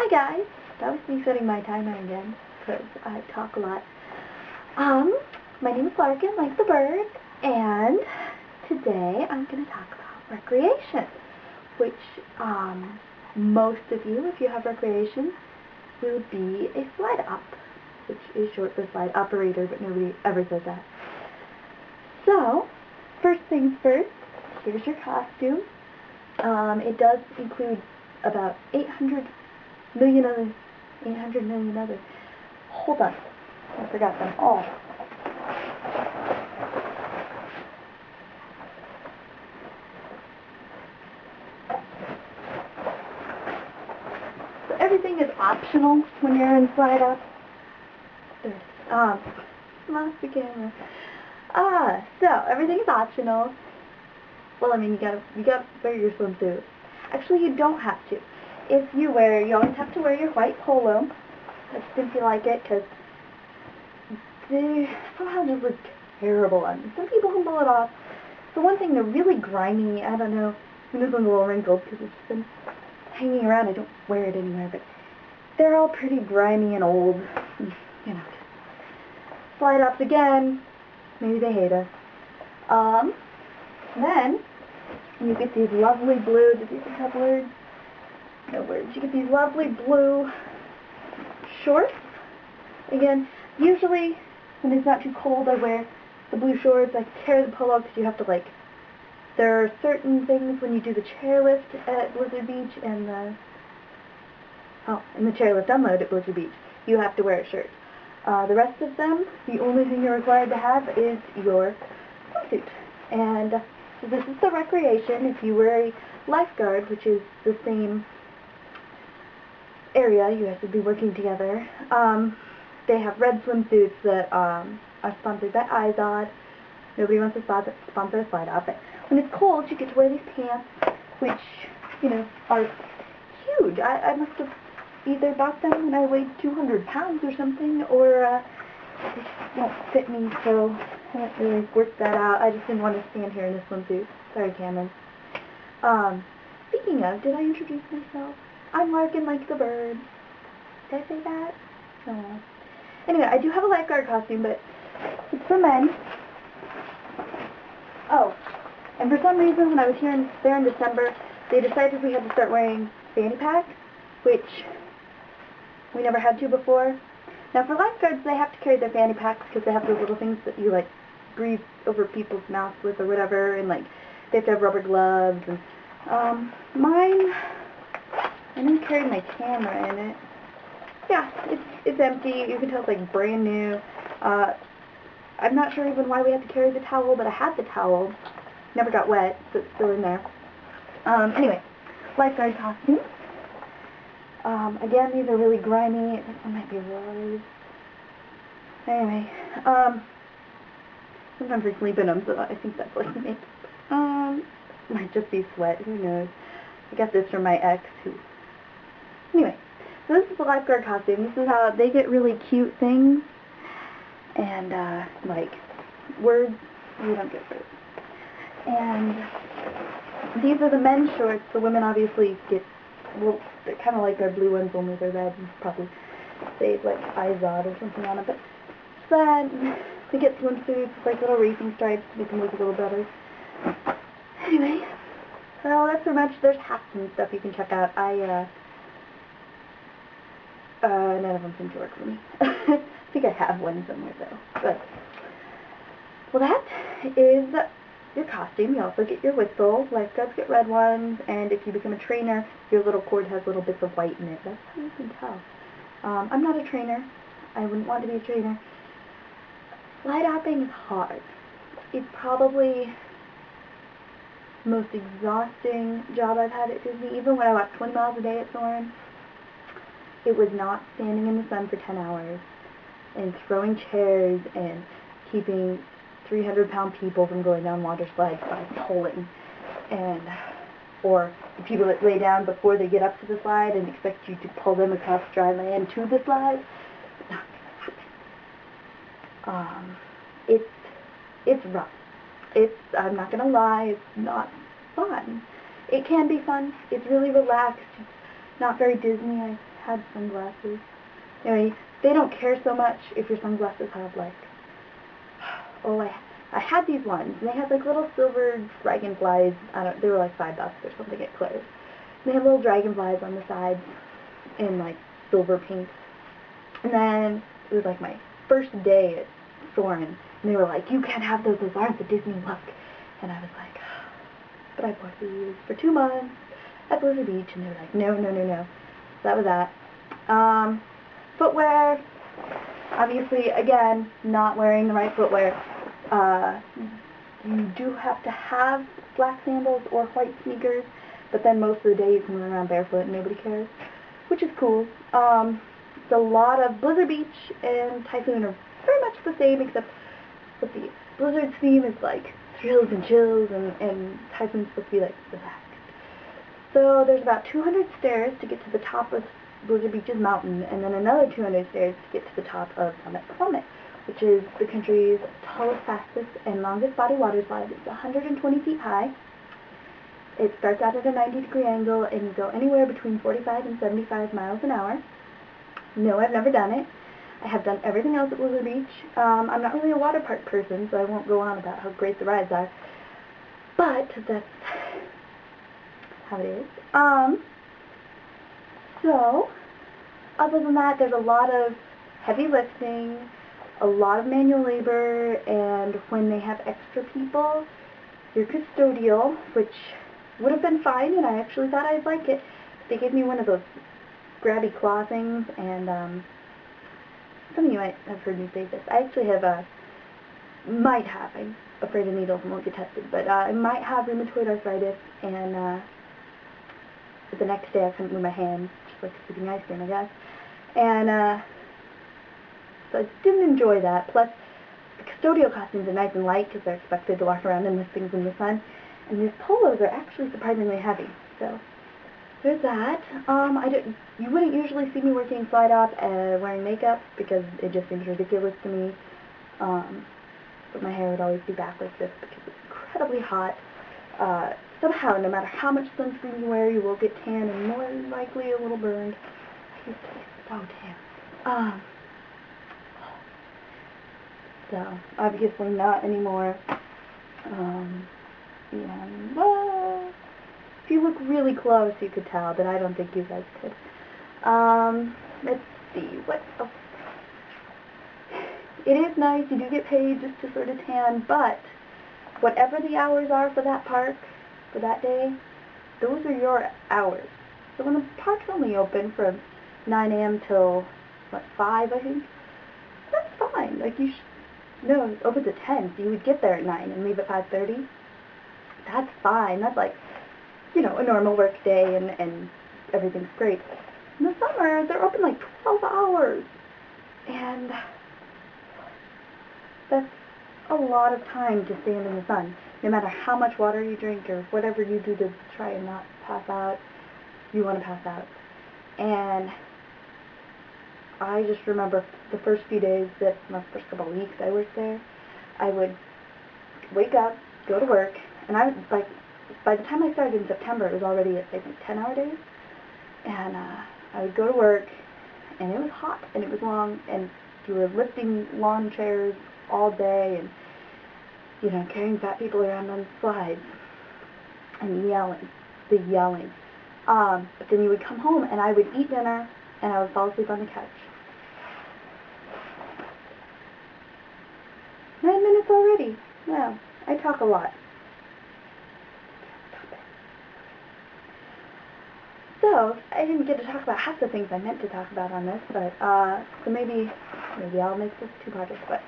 Hi guys, that was me setting my timer again, because I talk a lot. My name is Larkin, like the bird, and today I'm going to talk about recreation, which, most of you, if you have recreation, will be a slide op, which is short for slide operator, but nobody ever says that. So, first things first, here's your costume. It does include about 800 million other. Hold on. I forgot them all. So everything is optional when you're in Slide Up. Lost the camera. So everything is optional. Well, I mean, you gotta wear your swimsuit. Actually, you don't have to. If you always have to wear your white polo. I just didn't feel like it because they somehow just look terrible on me. Some people can pull it off. The one thing, they're really grimy. I don't know. This one's a little wrinkled because it's just been hanging around. I don't wear it anywhere, but they're all pretty grimy and old. You know. Slide ups again. Maybe they hate us. Then you get these lovely blue. Did these have words? No words. You get these lovely blue shorts. Again, usually when it's not too cold, I wear the blue shorts. I carry the polo because you have to there are certain things when you do the chairlift at Blizzard Beach and the chairlift unload at Blizzard Beach, you have to wear a shirt. The rest of them, the only thing you're required to have is your swimsuit. And so this is the recreation. If you were a lifeguard, which is the same area, you guys would be working together. They have red swimsuits that are sponsored by Izod. Nobody wants to sponsor a slide up. But when it's cold, you get to wear these pants, which, are huge. I must have either bought them when I weighed 200 pounds or something, or they just won't fit me, so I haven't really worked that out. I just didn't want to stand here in a swimsuit. Sorry, Cameron. Speaking of, did I introduce myself? I'm Larkin, like the bird. Did I say that? No. Anyway, I do have a lifeguard costume, but it's for men. Oh, and for some reason, when I was there in December, they decided we had to start wearing fanny packs, which we never had to before. Now, for lifeguards, they have to carry their fanny packs because they have those little things that you, breathe over people's mouths with or whatever, and, they have to have rubber gloves. And mine, I didn't carry my camera in it. Yeah, it's empty. You can tell it's, brand new. I'm not sure even why we had to carry the towel, but I had the towel. Never got wet, so it's still in there. Anyway, lifeguard costume. Again, these are really grimy. This one might be rose. Anyway, sometimes I sleep in them, so I think that's me. Might just be sweat, who knows. I got this from my ex, Anyway, so this is the lifeguard costume. This is how they get really cute things, and, words. We don't get words. And these are the men's shorts. The women obviously get, well, they're kind of like our blue ones, only they're red, and probably say, Izod or something on it, but then they get swimsuits with, little racing stripes to make them look a little better. Anyway, well, that's pretty much, there's hats and stuff you can check out. None of them seem to work for me. I think I have one somewhere, though. But, well, that is your costume. You also get your whistle. Lifeguards get red ones, and if you become a trainer, your little cord has little bits of white in it. That's how you can tell. I'm not a trainer. I wouldn't want to be a trainer. Slide hopping is hard. It's probably the most exhausting job I've had at Disney. Even when I walked 20 miles a day at Soarin', it was not standing in the sun for 10 hours and throwing chairs and keeping 300-pound people from going down water slides by pulling, or the people that lay down before they get up to the slide and expect you to pull them across dry land to the slide. Not gonna happen. It's rough. I'm not gonna lie, it's not fun. It can be fun. It's really relaxed. It's not very Disney. I had sunglasses. Anyway, they don't care so much if your sunglasses have like, oh, I had these ones, and they had like little silver dragonflies. They were like $5 or something at Claire's. And they had little dragonflies on the sides in like silver paint. And then it was like my first day at Soarin', and they were like, you can't have those aren't the Disney look. And I was like, but I bought these for 2 months at Blizzard Beach, and they were like, no, no, no, no. So that was that. Footwear, obviously, again, not wearing the right footwear. You do have to have black sandals or white sneakers, but then most of the day you can run around barefoot and nobody cares, which is cool. It's a lot of Blizzard Beach and Typhoon are very much the same, except with the Blizzard's theme is like thrills and chills, and Typhoon's supposed to be like relaxed. So there's about 200 stairs to get to the top of Blizzard Beach's mountain, and then another 200 stairs to get to the top of Summit Plummet, which is the country's tallest, fastest, and longest body water slide. It's 120 feet high. It starts out at a 90-degree angle, and you go anywhere between 45 and 75 miles an hour. No, I've never done it. I have done everything else at Blizzard Beach. I'm not really a water park person, so I won't go on about how great the rides are. But that's how it is. So, other than that, there's a lot of heavy lifting, a lot of manual labor, and when they have extra people, you're custodial, which would have been fine, and I actually thought I'd like it. They gave me one of those grabby claw things, and some of you might have heard me say this. I actually have I'm afraid of needles and won't get tested, but I might have rheumatoid arthritis, and the next day I couldn't move my hands, just like scooping ice cream, I guess. And so I didn't enjoy that. Plus, the custodial costumes are nice and light because they're expected to walk around in these things in the sun. And these polos are actually surprisingly heavy. So there's that. You wouldn't usually see me working slide up wearing makeup because it just seems ridiculous to me. But my hair would always be back like this because it's incredibly hot. Somehow, no matter how much sunscreen you wear, you will get tan and more than likely a little burned. I used to be so tan. So, obviously not anymore. If you look really close, you could tell, but I don't think you guys could. Let's see, what else? It is nice, you do get paid just to sort of tan, but whatever the hours are for that park, for that day, those are your hours. So when the park's only open from 9 a.m. till, 5, I think, that's fine. Like, no, it's open to 10, so you would get there at 9 and leave at 5:30. That's fine. That's like, a normal work day, and everything's great. In the summer, they're open like 12 hours. And that's a lot of time to stand in the sun. No matter how much water you drink or whatever you do to try and not pass out, you want to pass out. And I just remember the first few days, my first couple of weeks I worked there, I would wake up, go to work, and by the time I started in September, it was already, I think, 10-hour days. And I would go to work, and it was hot, and it was long, and you were lifting lawn chairs all day, and, carrying fat people around on slides, and yelling. But then you would come home, and I would eat dinner, and I would fall asleep on the couch. 9 minutes already. Wow, I talk a lot. So, I didn't get to talk about half the things I meant to talk about on this, but, so maybe I'll make this 2-parter, but